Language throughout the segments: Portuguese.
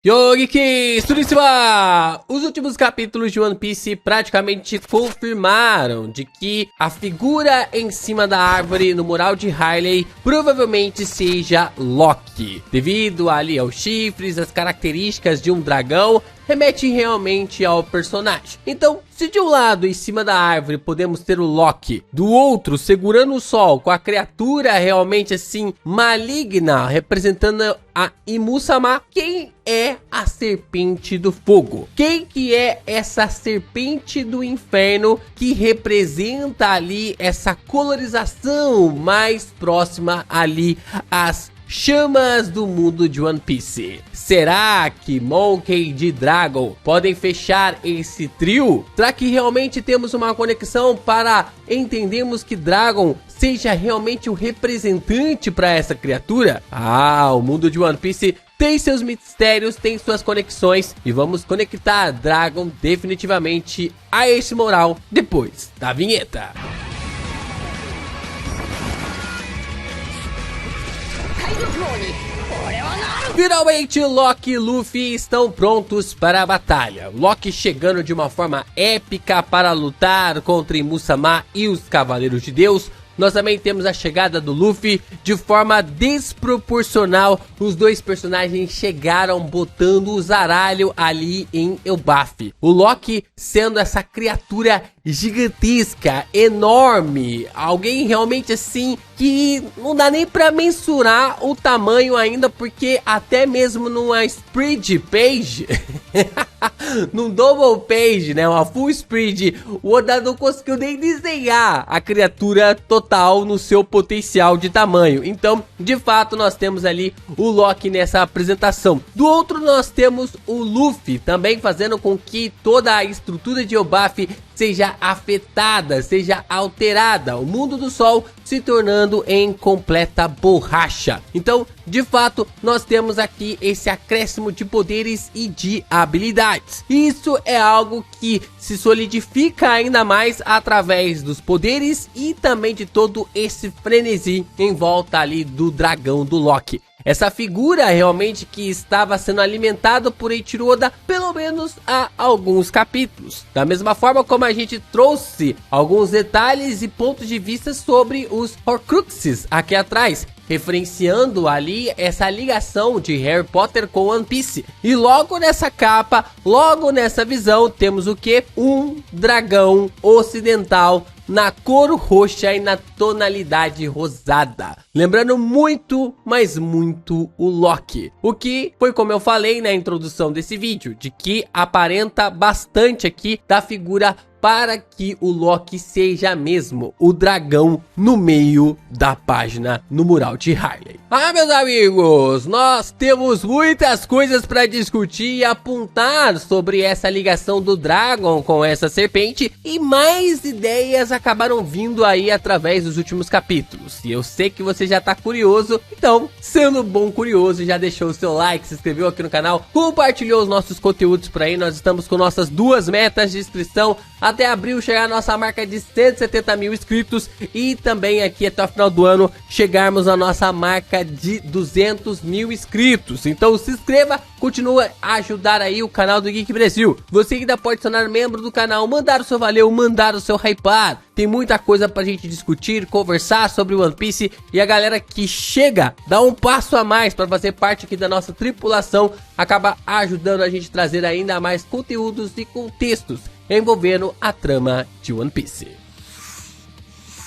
Yogi Surissima! Os últimos capítulos de One Piece praticamente confirmaram de que a figura em cima da árvore no mural de Hylia provavelmente seja Loki. Devido ali aos chifres, as características de um dragão, remete realmente ao personagem. Então, se de um lado em cima da árvore podemos ter o Loki, do outro segurando o sol com a criatura realmente assim maligna, representando a Imu-sama, quem é a serpente do fogo? Quem que é essa serpente do inferno que representa ali essa colorização mais próxima ali às chamas do mundo de One Piece? Será que Monkey D. Dragon podem fechar esse trio? Será que realmente temos uma conexão para entendermos que Dragon seja realmente o representante para essa criatura? O mundo de One Piece tem seus mistérios, tem suas conexões, e vamos conectar Dragon definitivamente a esse mural depois da vinheta. Finalmente, Loki e Luffy estão prontos para a batalha. Loki chegando de uma forma épica para lutar contra Imu-sama e os Cavaleiros de Deus. Nós também temos a chegada do Luffy de forma desproporcional. Os dois personagens chegaram botando o zaralho ali em Elbaf. O Loki sendo essa criatura gigantesca, enorme, alguém realmente assim que não dá nem pra mensurar o tamanho ainda, porque até mesmo numa spread page, num double page, né, uma full spread, o Oda não conseguiu nem desenhar a criatura total no seu potencial de tamanho. Então, de fato, nós temos ali o Loki nessa apresentação. Do outro, nós temos o Luffy também fazendo com que toda a estrutura de Elbaf seja afetada, seja alterada, o mundo do sol se tornando em completa borracha. Então, de fato, nós temos aqui esse acréscimo de poderes e de habilidades. Isso é algo que se solidifica ainda mais através dos poderes e também de todo esse frenesi em volta ali do dragão do Loki. Essa figura realmente que estava sendo alimentado por Eiichiro Oda pelo menos há alguns capítulos. Da mesma forma como a gente trouxe alguns detalhes e pontos de vista sobre os Horcruxes aqui atrás, referenciando ali essa ligação de Harry Potter com One Piece. E logo nessa capa, logo nessa visão, temos o que? Um dragão ocidental na cor roxa e na tonalidade rosada. Lembrando muito, mas muito o Loki. O que foi como eu falei na introdução desse vídeo, de que aparenta bastante aqui da figura para que o Loki seja mesmo o dragão no meio da página no mural de Hylia. Meus amigos, nós temos muitas coisas para discutir e apontar sobre essa ligação do Dragon com essa serpente, e mais ideias acabaram vindo aí através dos últimos capítulos. E eu sei que você já tá curioso, então, sendo bom curioso, já deixou o seu like, se inscreveu aqui no canal, compartilhou os nossos conteúdos por aí. Nós estamos com nossas 2 metas de inscrição até abril, chegar a nossa marca de 170 mil inscritos, e também aqui até o final do ano chegarmos a nossa marca de 200 mil inscritos. Então se inscreva, continua a ajudar aí o canal do Geek Brasil. Você ainda pode se tornar membro do canal, mandar o seu valeu, mandar o seu hypar. Tem muita coisa pra gente discutir, conversar sobre One Piece, e a galera que chega, dá um passo a mais para fazer parte aqui da nossa tripulação, acaba ajudando a gente a trazer ainda mais conteúdos e contextos envolvendo a trama de One Piece.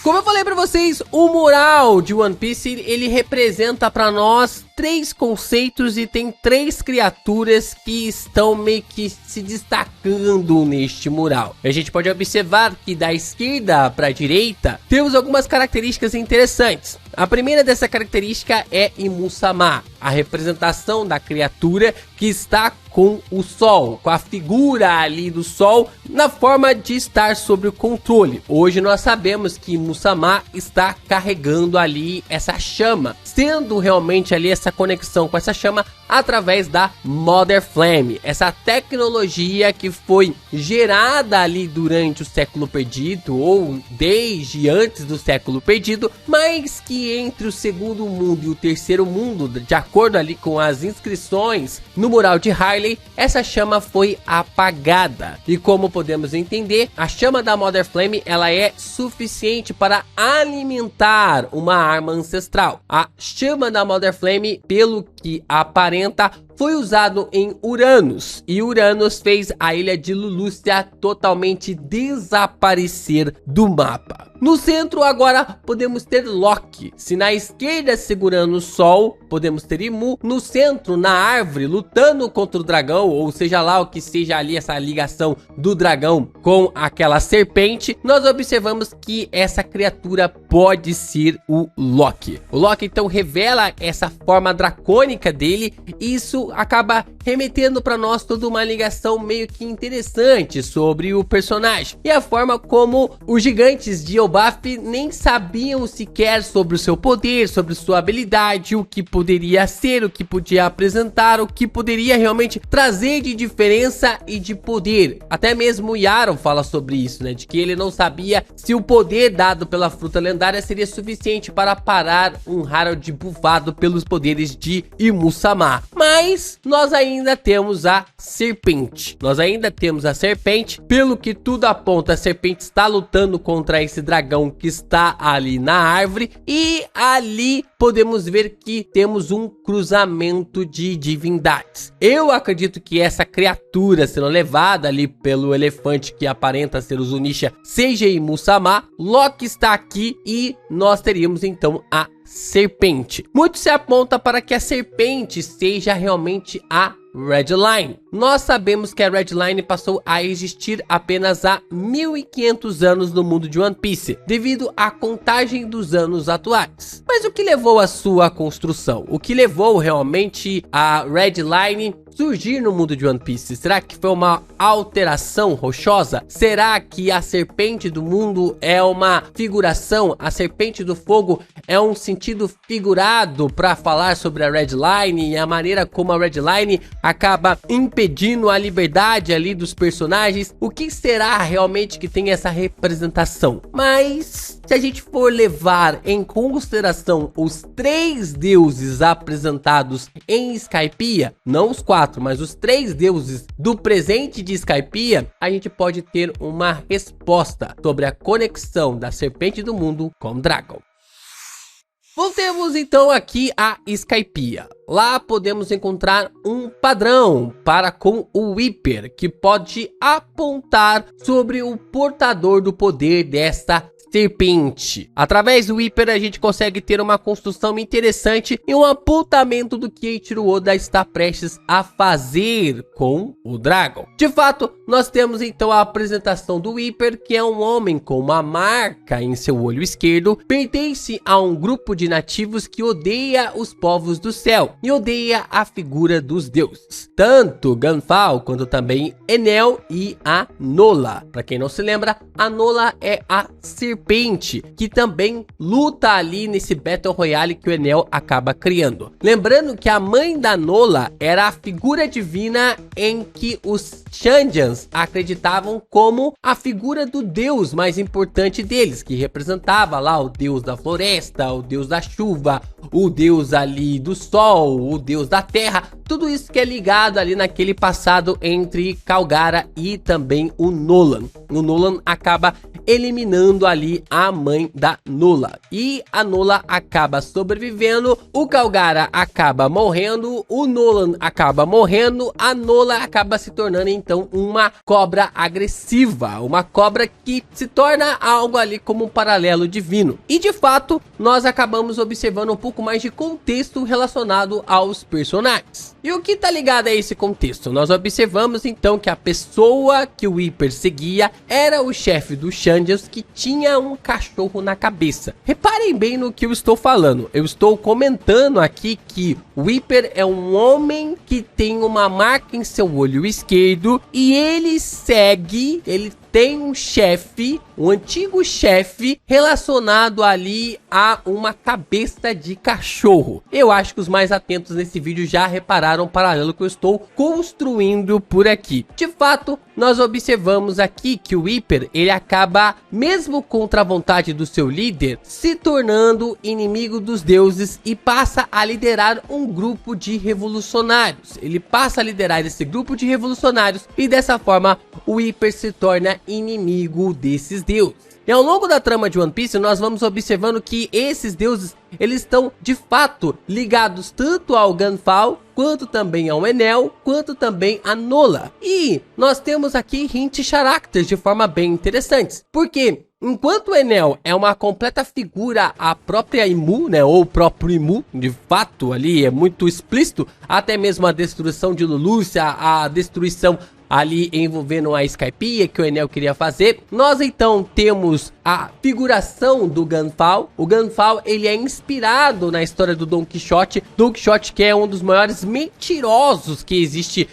Como eu falei pra vocês, o mural de One Piece, ele representa pra nós 3 conceitos e tem 3 criaturas que estão meio que se destacando neste mural. A gente pode observar que da esquerda para a direita temos algumas características interessantes. A primeira dessa característica é Imu-sama, a representação da criatura que está com o sol, com a figura ali do sol na forma de estar sob o controle. Hoje nós sabemos que Imu-sama está carregando ali essa chama, sendo realmente ali essa conexão com essa chama através da Mother Flame, essa tecnologia que foi gerada ali durante o século perdido ou desde antes do século perdido, mas que entre o segundo mundo e o terceiro mundo, de acordo ali com as inscrições no mural de Hylian, essa chama foi apagada. E como podemos entender, a chama da Mother Flame ela é suficiente para alimentar uma arma ancestral. A chama da Mother Flame, pelo que aparenta, foi usado em Uranus, e Uranus fez a ilha de Lulúcia totalmente desaparecer do mapa. No centro agora podemos ter Loki, se na esquerda segurando o sol, podemos ter Imu no centro, na árvore, lutando contra o dragão, ou seja lá o que seja ali essa ligação do dragão com aquela serpente. Nós observamos que essa criatura pode ser o Loki. O Loki então revela essa forma dracônica dele, e isso acaba remetendo para nós toda uma ligação meio que interessante sobre o personagem e a forma como os gigantes de Elbaf nem sabiam sequer sobre o seu poder, sobre sua habilidade, o que poderia ser, o que podia apresentar, o que poderia realmente trazer de diferença e de poder. Até mesmo o Yaron fala sobre isso, né, de que ele não sabia se o poder dado pela fruta lendária seria suficiente para parar um Harald bufado pelos poderes de Imu-sama. Mas nós ainda temos a serpente. Pelo que tudo aponta, a serpente está lutando contra esse dragão que está ali na árvore, e ali podemos ver que temos um cruzamento de divindades. Eu acredito que essa criatura sendo levada ali pelo elefante que aparenta ser o Zunisha seja Imu-sama. Loki está aqui e nós teríamos então a serpente. Muito se aponta para que a serpente seja realmente a Redline. Nós sabemos que a Redline passou a existir apenas há 1500 anos no mundo de One Piece, devido à contagem dos anos atuais. Mas o que levou a sua construção? O que levou realmente a Redline surgir no mundo de One Piece? Será que foi uma alteração rochosa? Será que a serpente do mundo é uma figuração? A serpente do fogo é um sentido figurado para falar sobre a Redline e a maneira como a Redline acaba impedindo a liberdade ali dos personagens? O que será realmente que tem essa representação? Mas se a gente for levar em consideração os 3 deuses apresentados em Skypiea, não os 4, mas os 3 deuses do presente de Skypiea, a gente pode ter uma resposta sobre a conexão da serpente do mundo com Dragon. Voltemos então aqui a Skypiea. Lá podemos encontrar um padrão para com o Weeper, que pode apontar sobre o portador do poder desta serpente. Através do Weeper a gente consegue ter uma construção interessante e um apontamento do que Eiichiro Oda está prestes a fazer com o Dragon. De fato, nós temos então a apresentação do Weeper, que é um homem com uma marca em seu olho esquerdo, pertence a um grupo de nativos que odeia os povos do céu e odeia a figura dos deuses, tanto Ganfal quanto também Enel e a Nola. Para quem não se lembra, a Nola é a serpente que também luta ali nesse Battle Royale que o Enel acaba criando. Lembrando que a mãe da Nola era a figura divina em que os Shandians acreditavam como a figura do deus mais importante deles, que representava lá o deus da floresta, o deus da chuva, o deus ali do sol, o deus da terra, tudo isso que é ligado ali naquele passado entre Calgara e também o Nolan. O Nolan acaba eliminando ali a mãe da Nola, e a Nola acaba sobrevivendo, o Calgara acaba morrendo, o Nolan acaba morrendo, a Nola acaba se tornando então uma cobra agressiva, uma cobra que se torna algo ali como um paralelo divino. E de fato nós acabamos observando um pouco mais de contexto relacionado aos personagens. E o que tá ligado a esse contexto? Nós observamos então que a pessoa que o Weeper seguia era o chefe dos Shandians, que tinha um cachorro na cabeça. Reparem bem no que eu estou falando. Eu estou comentando aqui que o Weeper é um homem que tem uma marca em seu olho esquerdo e ele tem um chefe, um antigo chefe relacionado ali a uma cabeça de cachorro. Eu acho que os mais atentos nesse vídeo já repararam o paralelo que eu estou construindo por aqui. De fato, nós observamos aqui que o Weeper, ele acaba, mesmo contra a vontade do seu líder, se tornando inimigo dos deuses e passa a liderar um grupo de revolucionários. Ele passa a liderar esse grupo de revolucionários e dessa forma o Weeper se torna inimigo desses deuses. E ao longo da trama de One Piece, nós vamos observando que esses deuses, eles estão de fato ligados tanto ao Gunfall, quanto também ao Enel, quanto também a Nola. E nós temos aqui hint characters de forma bem interessante. Porque enquanto o Enel é uma completa figura, a própria Imu, né, ou o próprio Imu, de fato ali é muito explícito, até mesmo a destruição de Lelouch, a destruição ali envolvendo a Skypiea que o Enel queria fazer. Nós então temos a figuração do Gunfall. O Gunfall, ele é inspirado na história do Don Quixote. Don Quixote, que é um dos maiores mentirosos que existe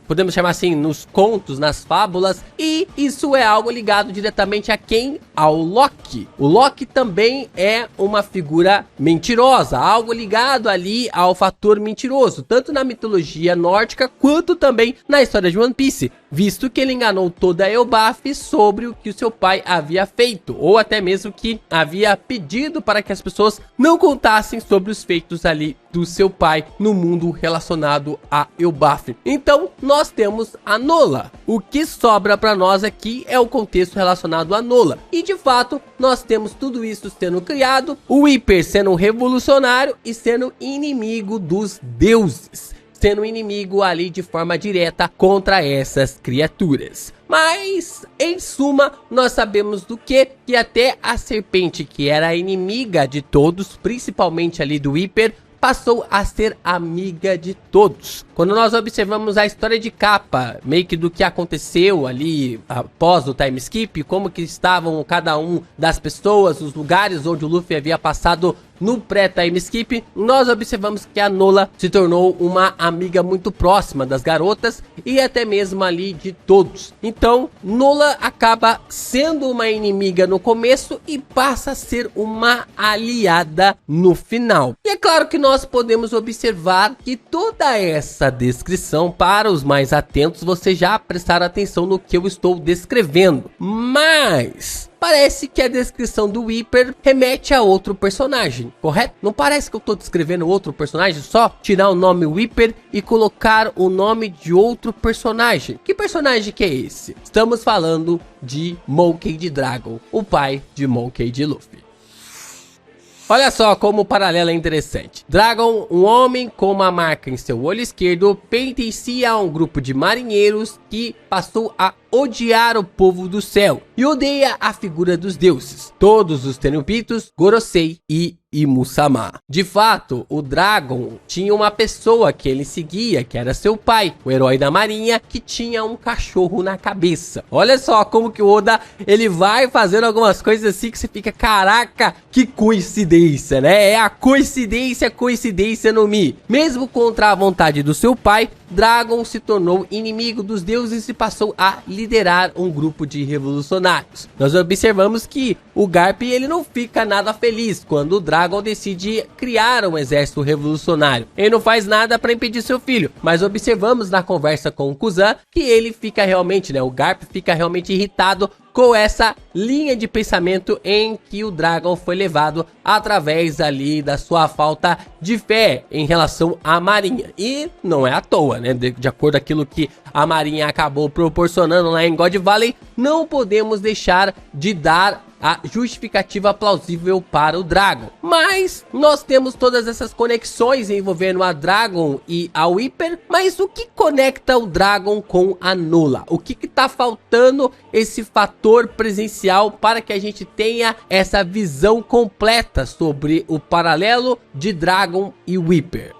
podemos chamar assim, nos contos, nas fábulas. E isso é algo ligado diretamente a quem? Ao Loki. O Loki também é uma figura mentirosa, algo ligado ali ao fator mentiroso, tanto na mitologia nórdica quanto também na história de One Piece, visto que ele enganou toda a Elbaf sobre o que o seu pai havia feito, ou até mesmo que havia pedido para que as pessoas não contassem sobre os feitos ali do seu pai no mundo relacionado a Elbaf. Então nós temos a Nola. O que sobra para nós aqui é o contexto relacionado a Nola, e de fato nós temos tudo isso sendo criado, o Weeper sendo um revolucionário e sendo inimigo dos deuses, sendo um inimigo ali de forma direta contra essas criaturas. Mas, em suma, nós sabemos do que até a serpente, que era inimiga de todos, principalmente ali do Weeper, passou a ser amiga de todos. Quando nós observamos a história de capa, meio que do que aconteceu ali após o time skip, como que estavam cada um das pessoas, os lugares onde o Luffy havia passado no pré-time skip, nós observamos que a Nola se tornou uma amiga muito próxima das garotas e até mesmo ali de todos. Então, Nola acaba sendo uma inimiga no começo e passa a ser uma aliada no final. E é claro que nós podemos observar que toda essa descrição, para os mais atentos, vocês já prestaram atenção no que eu estou descrevendo. Mas parece que a descrição do Weeper remete a outro personagem, correto? Não parece que eu estou descrevendo outro personagem? Só tirar o nome Weeper e colocar o nome de outro personagem. Que personagem que é esse? Estamos falando de Monkey D. Dragon, o pai de Monkey D. Luffy. Olha só como o paralelo é interessante. Dragon, um homem com uma marca em seu olho esquerdo, pertencia a um grupo de marinheiros que passou a odiar o povo do céu e odeia a figura dos deuses, todos os Tenryubitos, Gorosei e Imu-sama. De fato, o Dragon tinha uma pessoa que ele seguia, que era seu pai, o herói da marinha, que tinha um cachorro na cabeça. Olha só como que o Oda, ele vai fazendo algumas coisas assim que você fica, caraca, que coincidência, né? É a coincidência no Mi. Mesmo contra a vontade do seu pai, Dragon se tornou inimigo dos deuses e passou a liderar um grupo de revolucionários. Nós observamos que o Garp, ele não fica nada feliz quando o Dragon decide criar um exército revolucionário. Ele não faz nada para impedir seu filho, mas observamos na conversa com o Kuzan que ele fica realmente, né, o Garp fica realmente irritado com essa linha de pensamento em que o Dragon foi levado através ali da sua falta de fé em relação à marinha. E não é à toa, né? De acordo com aquilo que a marinha acabou proporcionando lá em God Valley, não podemos deixar de dar a justificativa plausível para o Dragon. Mas nós temos todas essas conexões envolvendo a Dragon e a Weeper, mas o que conecta o Dragon com a Nola? O que tá faltando esse fator presencial para que a gente tenha essa visão completa sobre o paralelo de Dragon e Weeper?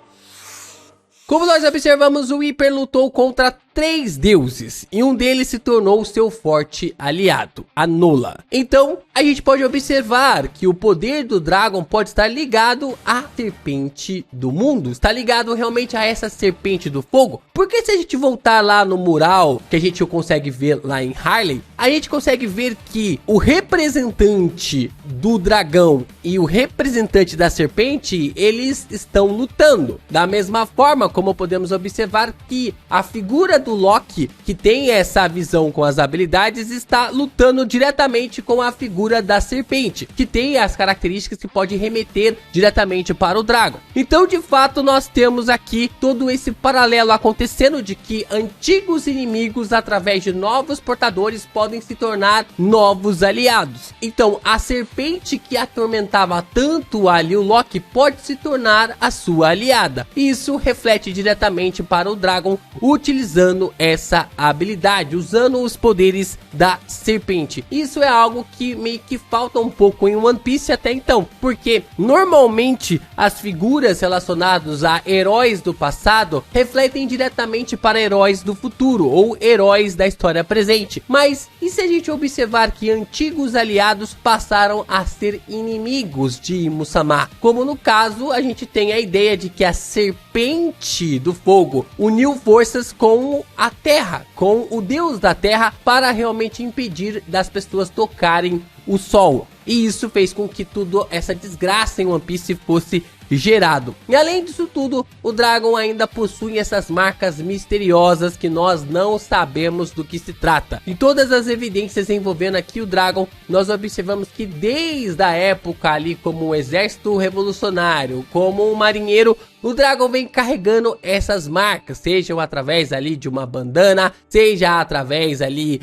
Como nós observamos, o Weeper lutou contra 3 deuses e um deles se tornou seu forte aliado, a Nola. Então, a gente pode observar que o poder do Dragon pode estar ligado à serpente do mundo, está ligado realmente a essa serpente do fogo, porque se a gente voltar lá no mural que a gente consegue ver lá em Hylian, a gente consegue ver que o representante do dragão e o representante da serpente, eles estão lutando. Da mesma forma como podemos observar que a figura do Loki, que tem essa visão com as habilidades, está lutando diretamente com a figura da serpente, que tem as características que pode remeter diretamente para o Dragon. Então, de fato, nós temos aqui todo esse paralelo acontecendo de que antigos inimigos, através de novos portadores, podem se tornar novos aliados. Então, a serpente que atormentava tanto ali o Loki pode se tornar a sua aliada. Isso reflete diretamente para o Dragon, utilizando essa habilidade, usando os poderes da serpente. Isso é algo que meio que falta um pouco em One Piece até então, porque normalmente as figuras relacionadas a heróis do passado refletem diretamente para heróis do futuro ou heróis da história presente. Mas e se a gente observar que antigos aliados passaram a ser inimigos de Musama? Como no caso, a gente tem a ideia de que a serpente do fogo uniu forças com a terra, com o deus da terra, para realmente impedir das pessoas tocarem o sol. E isso fez com que tudo essa desgraça em One Piece fosse gerado. E além disso tudo, o Dragon ainda possui essas marcas misteriosas que nós não sabemos do que se trata. Em todas as evidências envolvendo aqui o Dragon, nós observamos que desde a época ali como o exército revolucionário, como um marinheiro, o Dragon vem carregando essas marcas, sejam através ali de uma bandana, seja através ali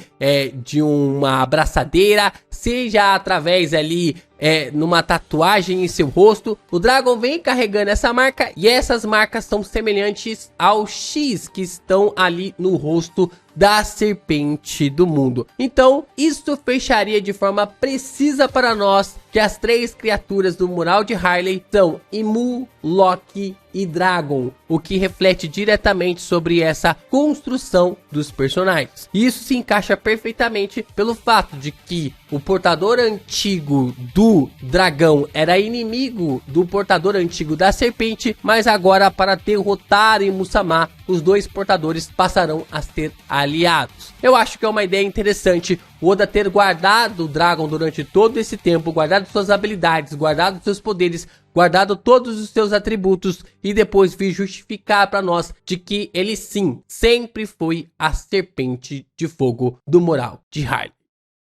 de uma abraçadeira, seja através ali numa tatuagem em seu rosto. O Dragon vem carregando essa marca e essas marcas são semelhantes ao X que estão ali no rosto da serpente do mundo. Então, isso fecharia de forma precisa para nós que as 3 criaturas do mural de Hylian são Imu, Loki e Dragon, o que reflete diretamente sobre essa construção dos personagens. E isso se encaixa perfeitamente pelo fato de que o portador antigo do dragão era inimigo do portador antigo da serpente, mas agora, para derrotarem Musama, os 2 portadores passarão a ser aliados. Eu acho que é uma ideia interessante o Oda ter guardado o Dragon durante todo esse tempo, guardado suas habilidades, guardado seus poderes, guardado todos os seus atributos e depois vir justificar para nós de que ele sim, sempre foi a serpente de fogo do mural de Hylian.